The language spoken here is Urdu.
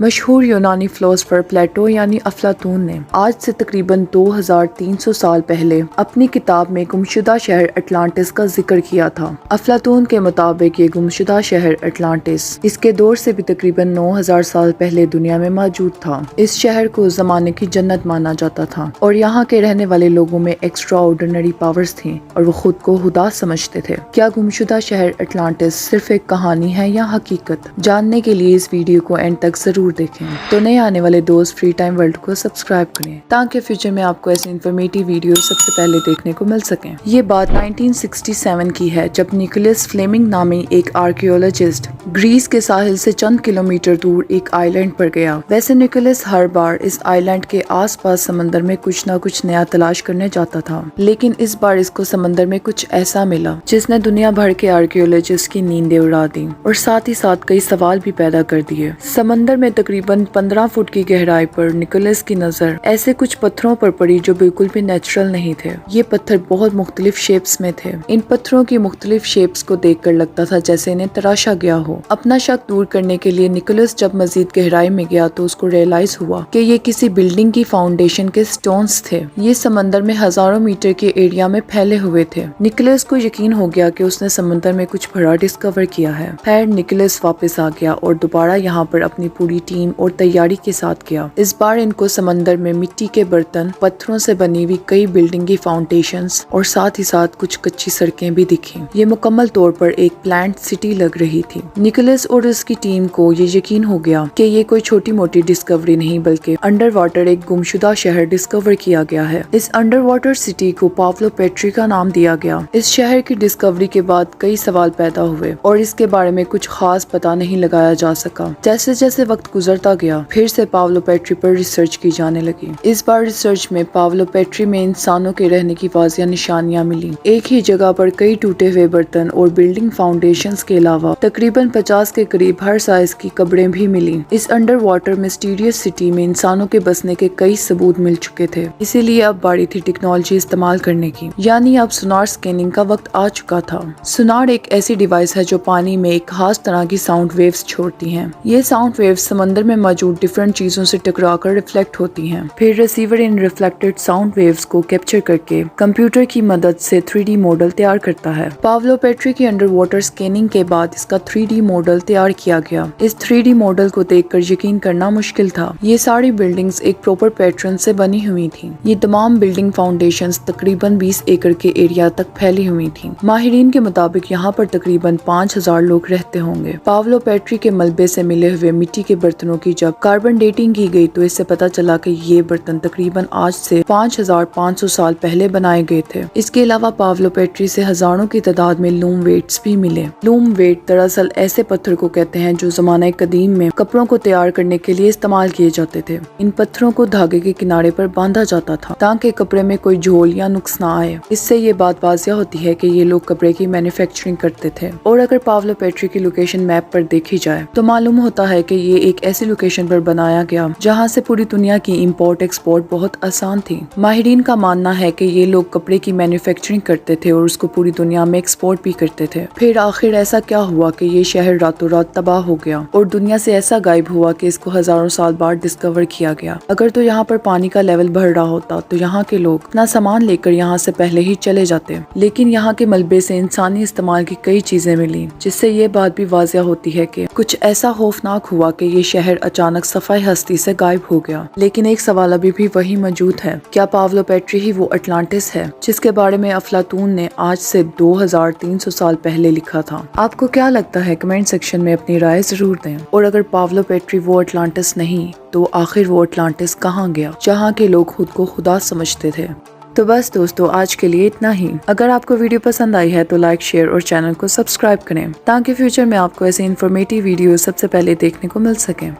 مشہور یونانی فلسفر پلیٹو یعنی افلاطون نے آج سے تقریباً 2300 سال پہلے اپنی کتاب میں گمشدہ شہر اٹلانٹس کا ذکر کیا تھا۔ افلاطون کے مطابق یہ گمشدہ شہر اٹلانٹس اس کے دور سے بھی تقریباً 9000 سال پہلے دنیا میں موجود تھا۔ اس شہر کو اس زمانے کی جنت مانا جاتا تھا اور یہاں کے رہنے والے لوگوں میں ایکسٹرا آرڈینری پاورز تھیں اور وہ خود کو خدا سمجھتے تھے۔ کیا گمشدہ شہر اٹلانٹس صرف ایک کہانی ہے یا حقیقت؟ جاننے کے لیے اس ویڈیو کو اینڈ تک ضرور دیکھیں۔ تو نئے آنے والے دوست فری ٹائم ورلڈ کو سبسکرائب کریں تاکہ فیوچر میں آپ کو ایسی انفارمیٹیو ویڈیو سب سے پہلے دیکھنے کو مل سکیں۔ یہ بات 1967 کی ہے جب نیکولس فلیمنگ نامی ایک آرکیولوجسٹ گریس کے ساحل سے چند کلومیٹر دور ایک آئی لینڈ پر گیا۔ ویسے نیکولس ہر بار اس آئی لینڈ کے آس پاس سمندر میں کچھ نہ کچھ نیا تلاش کرنے جاتا تھا، لیکن اس بار اس کو سمندر میں کچھ ایسا ملا جس نے دنیا بھر کے آرکیولوجسٹ کی نیندیں اڑا دی اور ساتھ ہی ساتھ کئی سوال بھی پیدا کر دیے۔ سمندر میں تقریباً 15 فٹ کی گہرائی پر نیکولس کی نظر ایسے کچھ پتھروں پر پڑی جو بالکل بھی نیچرل نہیں تھے۔ یہ پتھر بہت مختلف شیپس میں تھے۔ ان پتھروں کی مختلف شیپس کو دیکھ کر لگتا تھا جیسے انہیں تراشا گیا ہو۔ اپنا شک دور کرنے کے لیے نیکولس جب مزید گہرائی میں گیا تو اس کو ریئلائز ہوا کہ یہ کسی بلڈنگ کی فاؤنڈیشن کے سٹونز تھے۔ یہ سمندر میں ہزاروں میٹر کے ایریا میں پھیلے ہوئے تھے۔ نیکولس کو یقین ہو گیا کہ اس نے سمندر میں کچھ بڑا ڈسکور کیا ہے۔ خیر نیکولس واپس آ گیا اور دوبارہ یہاں پر اپنی پوری ٹیم اور تیاری کے ساتھ گیا۔ اس بار ان کو سمندر میں مٹی کے برتن، پتھروں سے بنی ہوئی کئی بلڈنگ کی فاؤنڈیشنز اور ساتھ ہی ساتھ کچھ کچی سڑکیں بھی دکھیں۔ یہ مکمل طور پر ایک پلانٹ سٹی لگ رہی تھی۔ نیکولس اور اس کی ٹیم کو یہ یقین ہو گیا کہ یہ کوئی چھوٹی موٹی ڈسکوری نہیں بلکہ انڈر واٹر ایک گمشدہ شہر ڈسکور کیا گیا ہے۔ اس انڈر واٹر سٹی کو پاولو پیٹری کا نام دیا گیا۔ اس شہر کی ڈسکوری کے بعد کئی سوال پیدا ہوئے اور اس کے بارے میں کچھ خاص پتہ نہیں لگایا جا سکا۔ جیسے جیسے وقت گزرتا گیا پھر سے پاولو پیٹری پر ریسرچ کی جانے لگی۔ اس بار ریسرچ میں پاولو پیٹری میں انسانوں کے رہنے کی واضح نشانیاں ملی۔ ایک ہی جگہ پر کئی ٹوٹے ہوئے برتن اور بلڈنگ فاؤنڈیشنز کے علاوہ تقریباً 50 کے قریب ہر سائز کی قبریں بھی ملی۔ اس انڈر واٹر مسٹیریس سٹی میں انسانوں کے بسنے کے کئی ثبوت مل چکے تھے، اسی لیے اب باری تھی ٹیکنالوجی استعمال کرنے کی، یعنی اب سونار اسکیننگ کا وقت آ چکا تھا۔ سونار ایک ایسی ڈیوائس ہے جو پانی میں ایک خاص طرح کی ساؤنڈ ویوز چھوڑتی ہیں۔ یہ ساؤنڈ ویوز سمندر میں موجود ڈفرنٹ چیزوں سے ٹکرا کر ریفلیکٹ ہوتی ہیں۔ پھر ریسیور ان ریفلیکٹڈ ساؤنڈ ویوز کو کیپچر کر کے کمپیوٹر کی مدد سے 3D ماڈل تیار کرتا ہے۔ پاولو پیٹری کی انڈر واٹر اسکیننگ کے بعد اس کا 3D ماڈل تیار کیا گیا۔ اس 3D ماڈل کو دیکھ کر یقین کرنا مشکل تھا۔ یہ ساری بلڈنگز ایک پراپر پیٹرن سے بنی ہوئی تھیں۔ یہ تمام بلڈنگ فاؤنڈیشنز تقریباً 20 ایکڑ کے ایریا تک پھیلی ہوئی تھیں۔ ماہرین کے مطابق یہاں پر تقریباً 5000 لوگ رہتے ہوں گے۔ پاولو پیٹری کے ملبے سے ملے ہوئے مٹی کے برتنوں کی جب کاربن ڈیٹنگ کی گئی تو اس سے پتہ چلا کہ یہ برتن تقریباً آج سے 5500 سال پہلے بنائے گئے تھے۔ اس کے علاوہ پاولو پیٹری سے ہزاروں کی تعداد میں لوم ویٹس بھی ملے۔ لوم ویٹ دراصل ایسے پتھر کو کہتے ہیں جو زمانہ قدیم میں کپڑوں کو تیار کرنے کے لیے استعمال کیے جاتے تھے۔ ان پتھروں کو دھاگے کے کنارے پر باندھا جاتا تھا تاکہ کپڑے میں کوئی جھول یا نقص نہ آئے۔ اس سے یہ بات واضح ہوتی ہے کہ یہ لوگ کپڑے کی مینوفیکچرنگ کرتے تھے۔ اور اگر پاولو پیٹری کی لوکیشن میپ پر دیکھی جائے تو معلوم ہوتا ہے کہ یہ ایک ایسی لوکیشن پر بنایا گیا جہاں سے پوری دنیا کی امپورٹ ایکسپورٹ بہت آسان تھی۔ ماہرین کا ماننا ہے کہ یہ لوگ کپڑے کی مینوفیکچرنگ کرتے تھے اور اس کو پوری دنیا میں ایکسپورٹ بھی کرتے تھے۔ پھر آخر ایسا کیا ہوا کہ یہ شہر راتوں رات تباہ ہو گیا اور دنیا سے ایسا غائب ہوا کہ اس کو ہزاروں سال بعد ڈسکور کیا گیا۔ اگر تو یہاں پر پانی کا لیول بڑھ رہا ہوتا تو یہاں کے لوگ اپنا سامان لے کر یہاں سے پہلے ہی چلے جاتے، لیکن یہاں کے ملبے سے انسانی استعمال کی کئی چیزیں ملی، جس سے یہ بات بھی واضح ہوتی ہے کہ کچھ ایسا خوفناک ہوا کہ یہ شہر اچانک صفائی ہستی سے غائب ہو گیا۔ لیکن ایک سوال ابھی بھی وہی موجود ہے، کیا پاولو پیٹری ہی وہ اٹلانٹس ہے جس کے بارے میں افلاطون نے آج سے 2300 سال پہلے لکھا تھا؟ آپ کو کیا لگتا ہے؟ کمنٹ سیکشن میں اپنی رائے ضرور دیں۔ اور اگر پاولو پیٹری وہ اٹلانٹس نہیں تو آخر وہ اٹلانٹس کہاں گیا جہاں کے لوگ خود کو خدا سمجھتے تھے؟ تو بس دوستو آج کے لیے اتنا ہی۔ اگر آپ کو ویڈیو پسند آئی ہے تو لائک، شیئر اور چینل کو سبسکرائب کریں تاکہ فیوچر میں آپ کو ایسے انفارمیٹیو ویڈیو سب سے پہلے دیکھنے کو مل سکیں۔